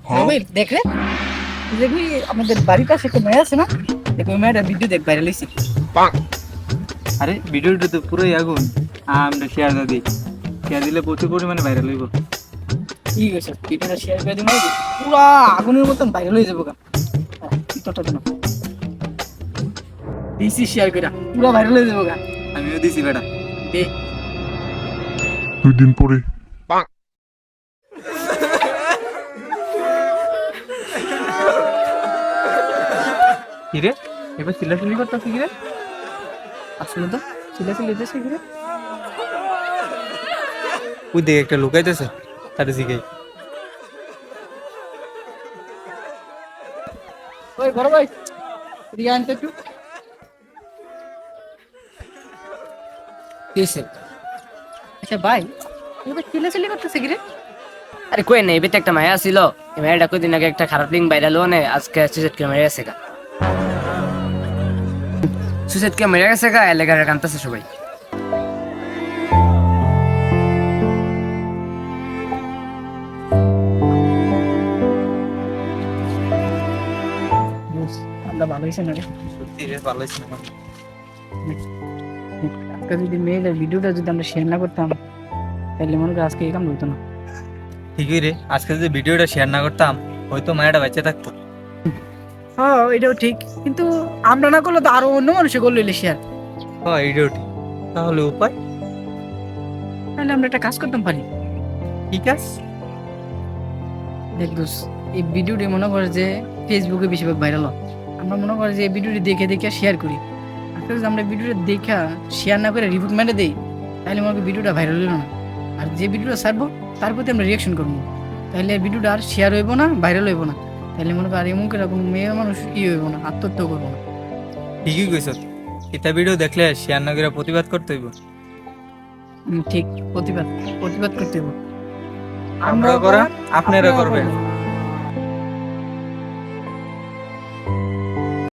ভাই দেখ রে, দেখবি আমাদের বাড়ির পাশে একটা মেয়ে আছে না, দেখবি মেয়েটা ভিডিও দেখ ভাইরাল হয়েছে। আরে ভিডিওটা তো পুরোই আগুন। আমরা শেয়ার দিই, শেয়ার দিলে প্রচুর পরিমাণে ভাইরাল হইব। ঠিক আছে, ভিডিওটা শেয়ার করে দিবি, পুরা আগুনের মতন ভাইরাল হয়ে যাবো গা। ভিতরটা দিন দিছি শেয়ার করে পুরা ভাইরাল হয়ে যাবো গা। আমিও দিছি বেটা। দে 2 দিন পরে কিরে, এবার চিল্লাচিল্লি করতেছি কিরে? আসলে তো চিল্লাচিল্লি হইতেছে কি রে? ওই দিকে একটা লুকাইতেছে, তার দিকেই। ওই বড় ভাই, এদিকে আনতে একটু। কিসে? আচ্ছা ভাই, এবার চিল্লাচিল্লি করতেছে কি রে? আরে কই না এবিতে একটা মায়া ছিল, এই মায়াটা কদিন আগে একটা খারাপ লিঙ্ক ভাইরাল হনে আজকে সুসাইড করে মেরে গেছে গা। সুসাইড করে মেরে গেছে গা, এলাকার কান্তাছে সবাই। আমরা ভালো হয়েছে না রে। সত্যি রে, ভালো হয়েছে না। আজকে যদি মেয়েদের ভিডিওটা যদি আমরা শেয়ার না করতাম, তাহলে মনে করি আজকে এই কাম হইতো না। ঠিকই রে, আজকে যদি ভিডিওটা শেয়ার না করতাম হয়তো মায়াটা বেঁচে থাকতো। হ্যাঁ এটাও ঠিক, কিন্তু আমরা না করলে তো আরো অন্য মানুষে করলো শেয়ার। হ্যাঁ এইটাও ঠিক। তাহলে উপায় তাহলে আমরা একটা কাজ করতাম পারি। ঠিক আছে। দেখ দোষ, এই ভিডিওটি মনে করে যে ফেসবুকে বেশিরভাগ ভাইরাল হয়, আমরা মনে করি যে এই ভিডিওটি দেখে দেখে শেয়ার করি। আসলে যদি আমরা ভিডিওটা দেখে শেয়ার না করে রিপোর্ট মেরে দেই, তাহলে মনে করি ভিডিওটা ভাইরাল হলো না। আর যে ভিডিওটা ছাড়বো তার প্রতি আমরা রিয়াকশন করবো, তাহলে ভিডিওটা আর শেয়ার হইব না, ভাইরাল হইব না। তাহলে মনে করি আর এমন করে কোনো মেয়ে মানুষ ই হইব না, আত্মহত্যা করবো না। ঠিকই কইছ। এটা ভিডিও দেখলে শেয়ার না করে প্রতিবাদ করতে হইব। ঠিক, প্রতিবাদ প্রতিবাদ করতে হইব। আমরা করা, আপনারা করবেন।